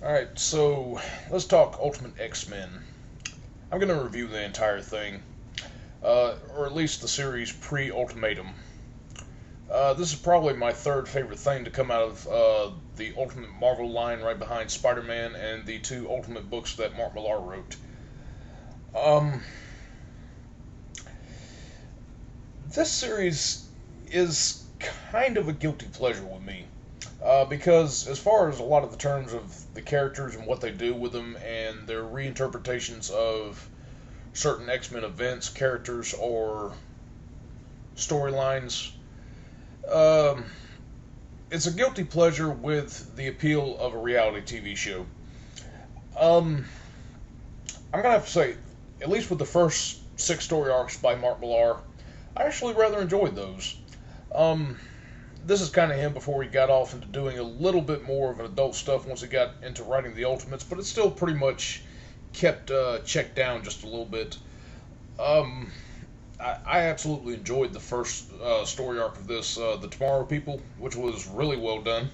Alright, so let's talk Ultimate X-Men. I'm going to review the entire thing, or at least the series pre-Ultimatum. This is probably my third favorite thing to come out of the Ultimate Marvel line, right behind Spider-Man and the two Ultimate books that Mark Millar wrote. Um, this series is kind of a guilty pleasure with me. Because as far as a lot of the terms of the characters and what they do with them and their reinterpretations of certain X-Men events, characters, or storylines, um, it's a guilty pleasure with the appeal of a reality TV show. Um, I'm gonna have to say, at least with the first six story arcs by Mark Millar, I actually rather enjoyed those. Um, this is kind of him before he got off into doing a little bit more of an adult stuff once he got into writing the Ultimates, but it's still pretty much kept checked down just a little bit. Um, I absolutely enjoyed the first story arc of this, the Tomorrow People, which was really well done.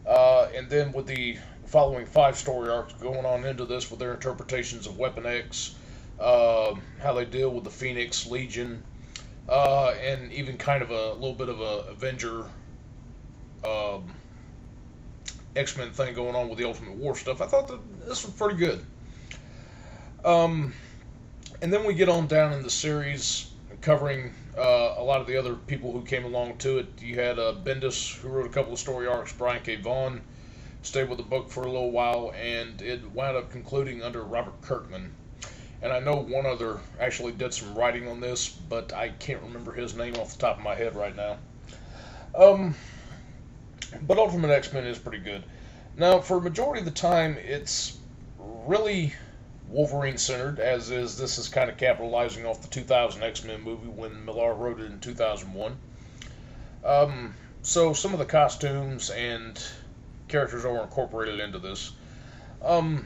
And then with the following five story arcs going on into this with their interpretations of Weapon X, how they deal with the Phoenix Legion, and even kind of a little bit of a Avenger um, X Men thing going on with the Ultimate War stuff. I thought that this was pretty good. Um, and then we get on down in the series covering a lot of the other people who came along to it. You had Bendis, who wrote a couple of story arcs, Brian K. Vaughan stayed with the book for a little while, and it wound up concluding under Robert Kirkman. And I know one other actually did some writing on this, but I can't remember his name off the top of my head right now. Um, but Ultimate X-Men is pretty good. Now, for a majority of the time, it's really Wolverine centered, as is this is kind of capitalizing off the 2000 X-Men movie when Millar wrote it in 2001. So some of the costumes and characters are incorporated into this. Um,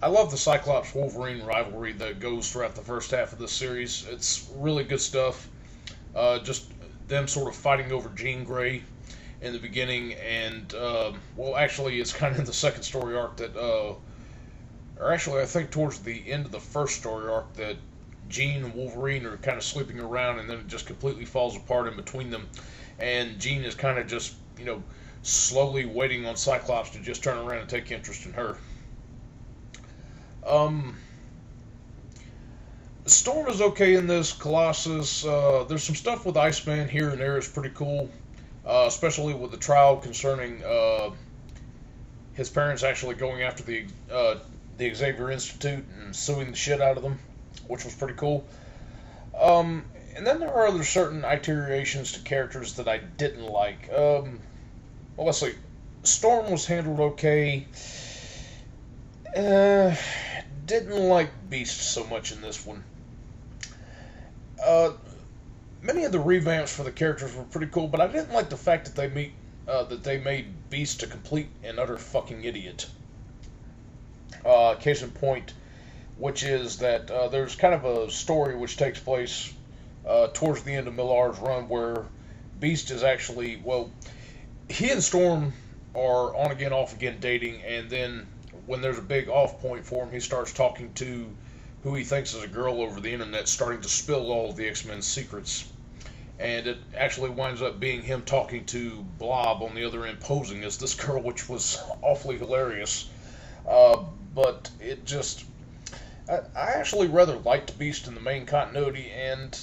I love the Cyclops Wolverine rivalry that goes throughout the first half of this series. It's really good stuff. Just them sort of fighting over Jean Grey in the beginning, and well, actually, it's kind of in the second story arc that, or actually, I think towards the end of the first story arc that Jean and Wolverine are kind of sleeping around, and then it just completely falls apart in between them, and Jean is kind of just, slowly waiting on Cyclops to just turn around and take interest in her. Um, Storm is okay in this. Colossus. There's some stuff with Iceman here and there is pretty cool, especially with the trial concerning his parents actually going after the Xavier Institute and suing the shit out of them, which was pretty cool. And then there are other certain iterations to characters that I didn't like. Well, let's see. Storm was handled okay. Uh, didn't like Beast so much in this one. Uh, Many of the revamps for the characters were pretty cool, but I didn't like the fact that they made Beast a complete and utter fucking idiot. Case in point, which is that there's kind of a story which takes place towards the end of Millar's run where Beast is actually, well, he and Storm are on again, off again dating, and then when there's a big off point for him, he starts talking to who he thinks is a girl over the internet, starting to spill all of the X-Men's secrets. And it actually winds up being him talking to Blob on the other end, posing as this girl, which was awfully hilarious. But it just, I actually rather liked Beast in the main continuity, and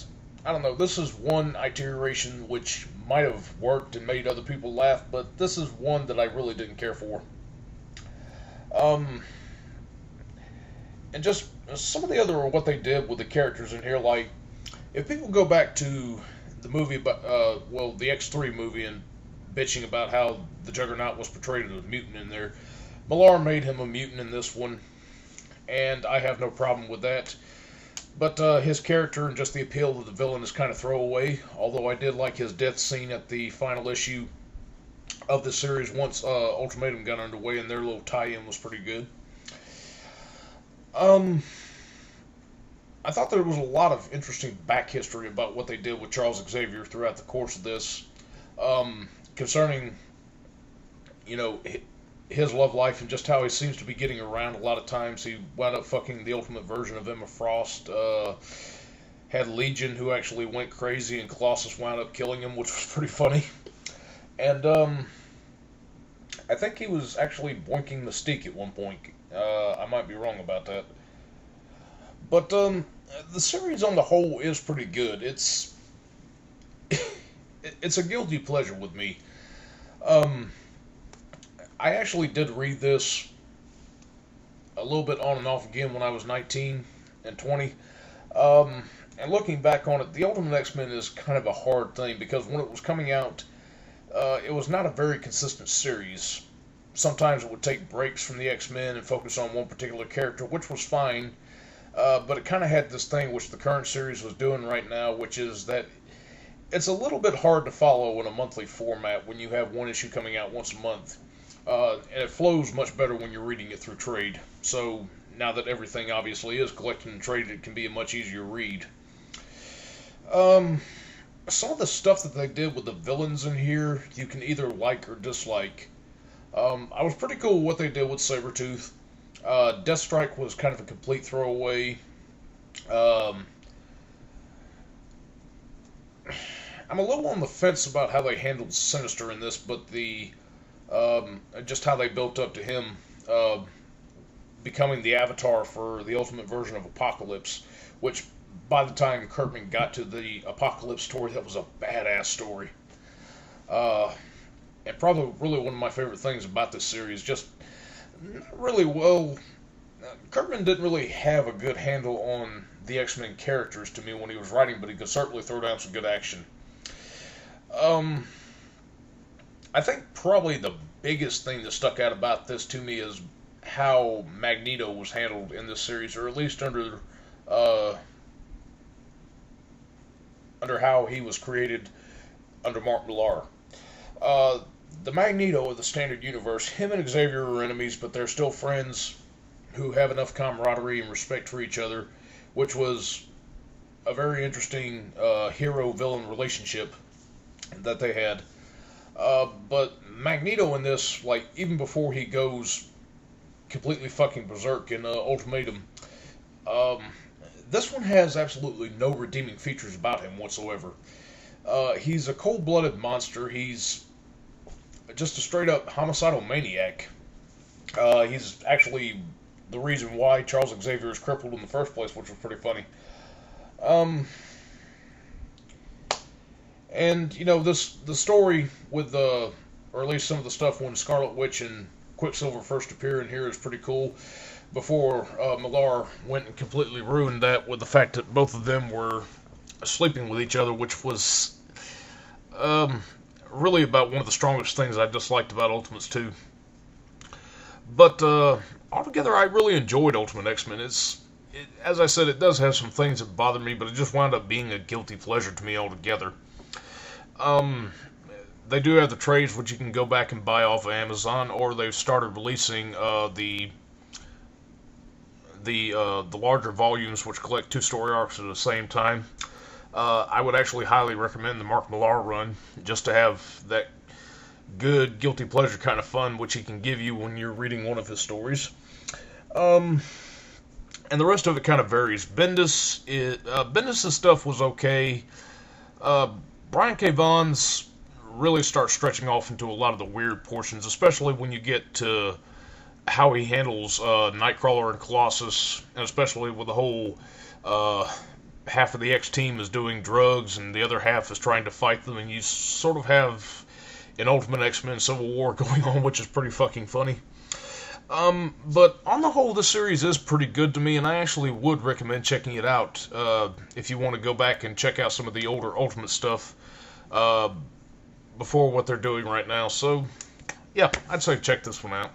I don't know, this is one iteration which might have worked and made other people laugh, but this is one that I really didn't care for. Um, and just some of the other what they did with the characters in here, like if people go back to the movie about well, the X3 movie, and bitching about how the Juggernaut was portrayed as a mutant in there, Millar made him a mutant in this one, and I have no problem with that. But his character and just the appeal of the villain is kind of throwaway, although I did like his death scene at the final issue of the series once Ultimatum got underway, and their little tie-in was pretty good. Um, I thought there was a lot of interesting back history about what they did with Charles Xavier throughout the course of this, concerning you know, his love life and just how he seems to be getting around a lot of times. He wound up fucking the ultimate version of Emma Frost. Had Legion, who actually went crazy, and Colossus wound up killing him, which was pretty funny. And I think he was actually boinking Mystique at one point. I might be wrong about that. But the series on the whole is pretty good. It's a guilty pleasure with me. I actually did read this a little bit on and off again when I was 19 and 20. And looking back on it, the Ultimate X-Men is kind of a hard thing because when it was coming out, it was not a very consistent series. Sometimes it would take breaks from the X-Men and focus on one particular character, which was fine. But it kind of had this thing which the current series was doing right now, which is that it's a little bit hard to follow in a monthly format when you have one issue coming out once a month. And it flows much better when you're reading it through trade. So now that everything obviously is collected and traded, it can be a much easier read. Some of the stuff that they did with the villains in here, you can either like or dislike. I was pretty cool with what they did with Sabretooth. Deathstrike was kind of a complete throwaway. I'm a little on the fence about how they handled Sinister in this, but just how they built up to him becoming the avatar for the ultimate version of Apocalypse, which by the time Kirkman got to the Apocalypse story, that was a badass story. And probably really one of my favorite things about this series, just not really well. Kirkman didn't really have a good handle on the X-Men characters to me when he was writing, but he could certainly throw down some good action. I think probably the biggest thing that stuck out about this to me is how Magneto was handled in this series, or at least under how he was created under Mark Millar. The Magneto of the Standard Universe, him and Xavier are enemies, but they're still friends who have enough camaraderie and respect for each other, which was a very interesting hero-villain relationship that they had. But Magneto in this, like, even before he goes completely fucking berserk in Ultimatum, this one has absolutely no redeeming features about him whatsoever. He's a cold-blooded monster. He's just a straight-up homicidal maniac. He's actually the reason why Charles Xavier is crippled in the first place, which was pretty funny. And, you know, the story with or at least some of the stuff when Scarlet Witch and Quicksilver first appear in here is pretty cool. Before Millar went and completely ruined that with the fact that both of them were sleeping with each other, which was really about one of the strongest things I disliked about Ultimates 2. But altogether, I really enjoyed Ultimate X-Men. As I said, it does have some things that bother me, but it just wound up being a guilty pleasure to me altogether. They do have the trades which you can go back and buy off of Amazon, or they've started releasing the larger volumes which collect 2 story arcs at the same time. I would actually highly recommend the Mark Millar run, just to have that good guilty pleasure kind of fun which he can give you when you're reading one of his stories. And the rest of it kind of varies. Bendis' stuff was okay. Brian K. Vaughan's really starts stretching off into a lot of the weird portions, especially when you get to how he handles Nightcrawler and Colossus, and especially with the whole half of the X-Team is doing drugs and the other half is trying to fight them, and you sort of have an Ultimate X-Men Civil War going on, which is pretty fucking funny. But on the whole, this series is pretty good to me, and I actually would recommend checking it out if you want to go back and check out some of the older Ultimate stuff before what they're doing right now. So, yeah, I'd say check this one out.